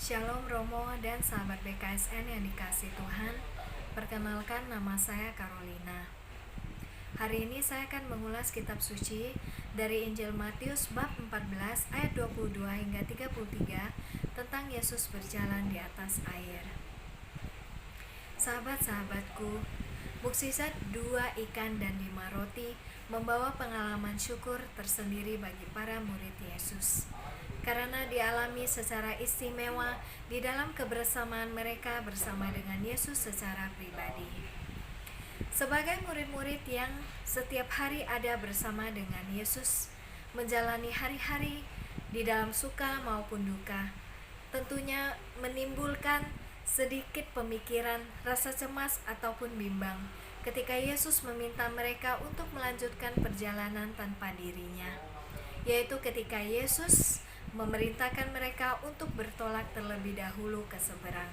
Shalom Romo dan sahabat BKSN yang dikasih Tuhan. Perkenalkan, nama saya Carolina. Hari ini saya akan mengulas kitab suci dari Injil Matius bab 14 ayat 22 hingga 33 tentang Yesus berjalan di atas air. Sahabat-sahabatku, mukjizat 2 ikan dan 5 roti membawa pengalaman syukur tersendiri bagi para murid Yesus, karena dialami secara istimewa di dalam kebersamaan mereka bersama dengan Yesus secara pribadi. Sebagai murid-murid yang setiap hari ada bersama dengan Yesus, menjalani hari-hari di dalam suka maupun duka, tentunya menimbulkan sedikit pemikiran, rasa cemas ataupun bimbang ketika Yesus meminta mereka untuk melanjutkan perjalanan tanpa dirinya, yaitu ketika Yesus memerintahkan mereka untuk bertolak terlebih dahulu ke seberang.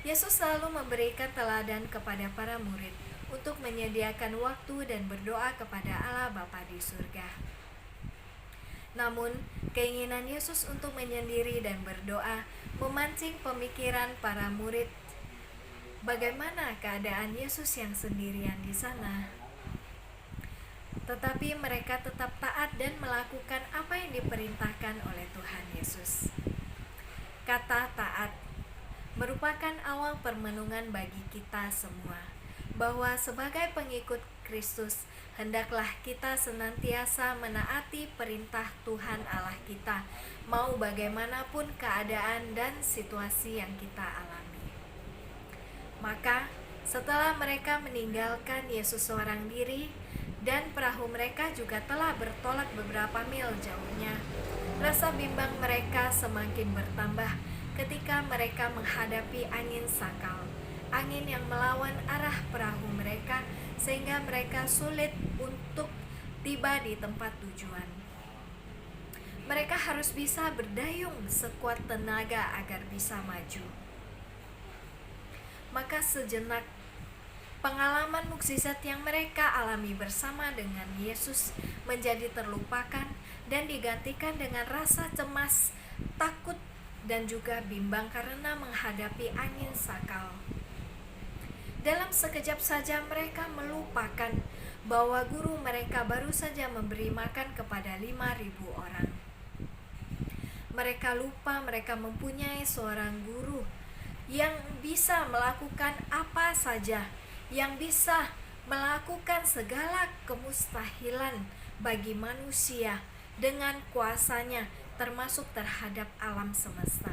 Yesus selalu memberikan teladan kepada para murid untuk menyediakan waktu dan berdoa kepada Allah Bapa di surga. Namun, keinginan Yesus untuk menyendiri dan berdoa memancing pemikiran para murid. Bagaimana keadaan Yesus yang sendirian di sana? Tetapi mereka tetap taat dan melakukan apa yang diperintahkan oleh Tuhan Yesus. Kata taat merupakan awal permenungan bagi kita semua, bahwa sebagai pengikut Kristus, hendaklah kita senantiasa menaati perintah Tuhan Allah kita, mau bagaimanapun keadaan dan situasi yang kita alami. Maka, setelah mereka meninggalkan Yesus seorang diri, dan perahu mereka juga telah bertolak beberapa mil jauhnya, rasa bimbang mereka semakin bertambah ketika mereka menghadapi angin sakal, angin yang melawan arah perahu mereka, sehingga mereka sulit untuk tiba di tempat tujuan. Mereka harus bisa berdayung sekuat tenaga agar bisa maju. Maka sejenak pengalaman mukjizat yang mereka alami bersama dengan Yesus menjadi terlupakan dan digantikan dengan rasa cemas, takut, dan juga bimbang karena menghadapi angin sakal. Dalam sekejap saja mereka melupakan bahwa guru mereka baru saja memberi makan kepada 5.000 orang. Mereka lupa mereka mempunyai seorang guru yang bisa melakukan apa saja, yang bisa melakukan segala kemustahilan bagi manusia dengan kuasanya, termasuk terhadap alam semesta.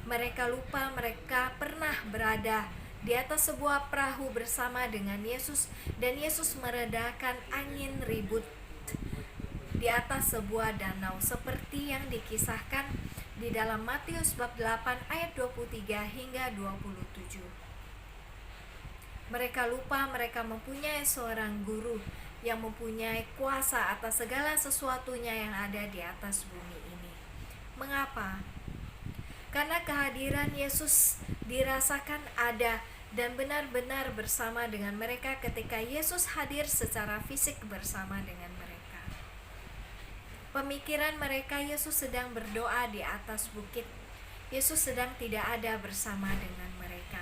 Mereka lupa mereka pernah berada di atas sebuah perahu bersama dengan Yesus, dan Yesus meredakan angin ribut di atas sebuah danau seperti yang dikisahkan di dalam Matius bab 8 ayat 23 hingga 27. Mereka lupa mereka mempunyai seorang guru yang mempunyai kuasa atas segala sesuatunya yang ada di atas bumi ini. Mengapa? Karena kehadiran Yesus dirasakan ada dan benar-benar bersama dengan mereka ketika Yesus hadir secara fisik bersama dengan mereka. Pemikiran mereka Yesus sedang berdoa di atas bukit. Yesus sedang tidak ada bersama dengan mereka.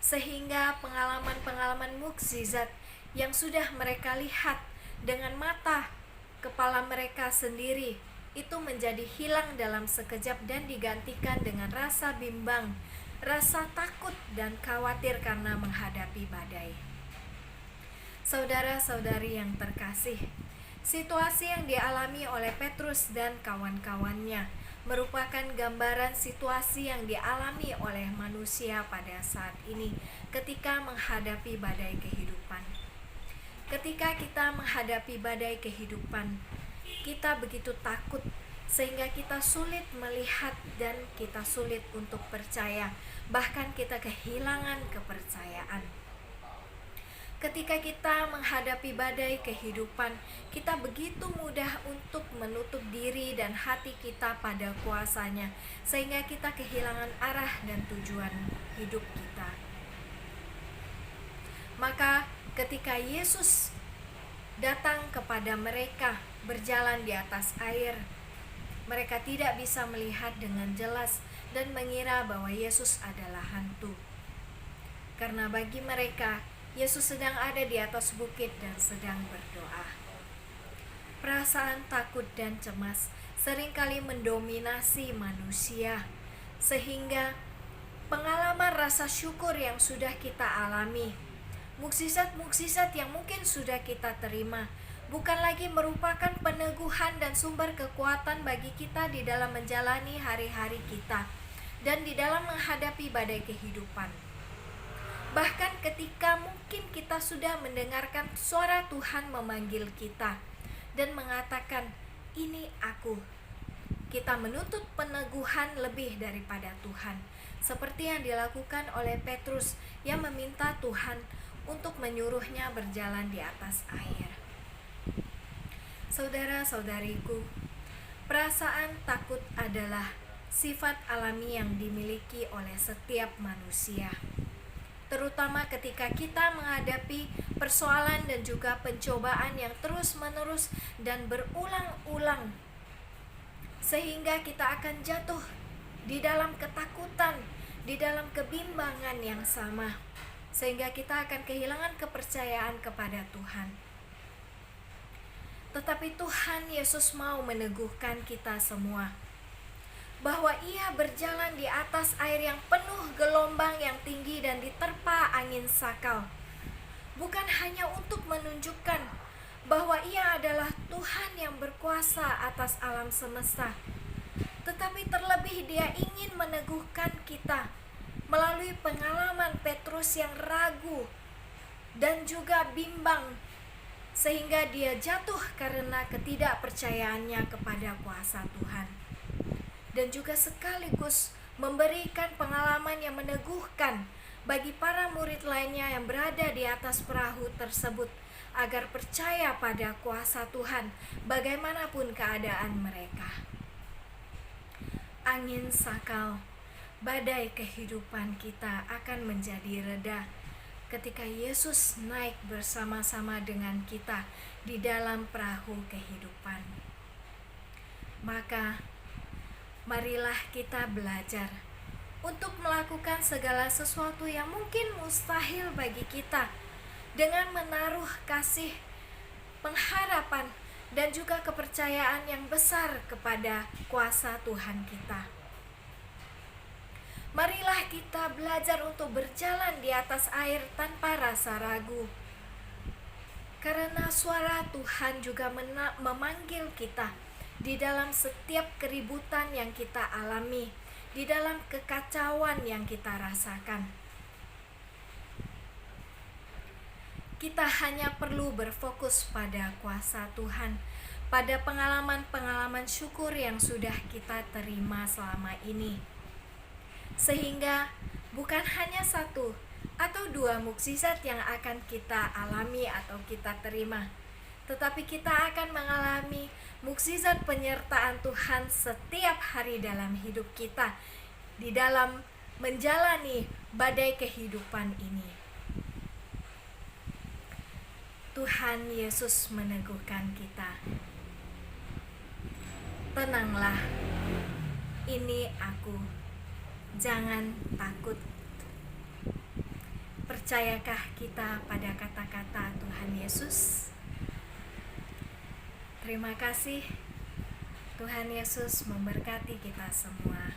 Sehingga pengalaman-pengalaman mukjizat yang sudah mereka lihat dengan mata kepala mereka sendiri itu menjadi hilang dalam sekejap dan digantikan dengan rasa bimbang, rasa takut dan khawatir karena menghadapi badai. Saudara-saudari yang terkasih, situasi yang dialami oleh Petrus dan kawan-kawannya merupakan gambaran situasi yang dialami oleh manusia pada saat ini ketika menghadapi badai kehidupan. Ketika kita menghadapi badai kehidupan, kita begitu takut sehingga kita sulit melihat dan kita sulit untuk percaya, bahkan kita kehilangan kepercayaan. Ketika kita menghadapi badai kehidupan, kita begitu mudah untuk menutup diri dan hati kita pada kuasanya, sehingga kita kehilangan arah dan tujuan hidup kita. Maka ketika Yesus datang kepada mereka berjalan di atas air, Mereka tidak bisa melihat dengan jelas dan mengira bahwa Yesus adalah hantu. Karena bagi mereka, Yesus sedang ada di atas bukit dan sedang berdoa. Perasaan takut dan cemas seringkali mendominasi manusia, sehingga pengalaman rasa syukur yang sudah kita alami, mukjizat-mukjizat yang mungkin sudah kita terima, bukan lagi merupakan peneguhan dan sumber kekuatan bagi kita di dalam menjalani hari-hari kita dan di dalam menghadapi badai kehidupan. Bahkan ketika mungkin kita sudah mendengarkan suara Tuhan memanggil kita dan mengatakan, "Ini aku." Kita menuntut peneguhan lebih daripada Tuhan, seperti yang dilakukan oleh Petrus yang meminta Tuhan untuk menyuruhnya berjalan di atas air. Saudara-saudariku, perasaan takut adalah sifat alami yang dimiliki oleh setiap manusia, terutama ketika kita menghadapi persoalan dan juga pencobaan yang terus-menerus dan berulang-ulang, sehingga kita akan jatuh di dalam ketakutan, di dalam kebimbangan yang sama, sehingga kita akan kehilangan kepercayaan kepada Tuhan. Tetapi Tuhan Yesus mau meneguhkan kita semua bahwa Ia berjalan di atas air yang penuh gelombang yang tinggi dan diterpa angin sakal, bukan hanya untuk menunjukkan bahwa Ia adalah Tuhan yang berkuasa atas alam semesta, tetapi terlebih Dia ingin meneguhkan kita melalui pengalaman Petrus yang ragu dan juga bimbang, sehingga dia jatuh karena ketidakpercayaannya kepada kuasa Tuhan, dan juga sekaligus memberikan pengalaman yang meneguhkan bagi para murid lainnya yang berada di atas perahu tersebut agar percaya pada kuasa Tuhan bagaimanapun keadaan mereka. Angin sakal, badai kehidupan kita akan menjadi reda ketika Yesus naik bersama-sama dengan kita di dalam perahu kehidupan. Maka marilah kita belajar untuk melakukan segala sesuatu yang mungkin mustahil bagi kita dengan menaruh kasih, pengharapan, dan juga kepercayaan yang besar kepada kuasa Tuhan kita. Marilah kita belajar untuk berjalan di atas air tanpa rasa ragu, karena suara Tuhan juga memanggil kita di dalam setiap keributan yang kita alami, di dalam kekacauan yang kita rasakan. Kita hanya perlu berfokus pada kuasa Tuhan, pada pengalaman-pengalaman syukur yang sudah kita terima selama ini, sehingga bukan hanya satu atau dua mukjizat yang akan kita alami atau kita terima, tetapi kita akan mengalami mukjizat penyertaan Tuhan setiap hari dalam hidup kita, di dalam menjalani badai kehidupan ini. Tuhan Yesus meneguhkan kita. Tenanglah, ini aku. Jangan takut. Percayakah kita pada kata-kata Tuhan Yesus? Terima kasih. Tuhan Yesus memberkati kita semua.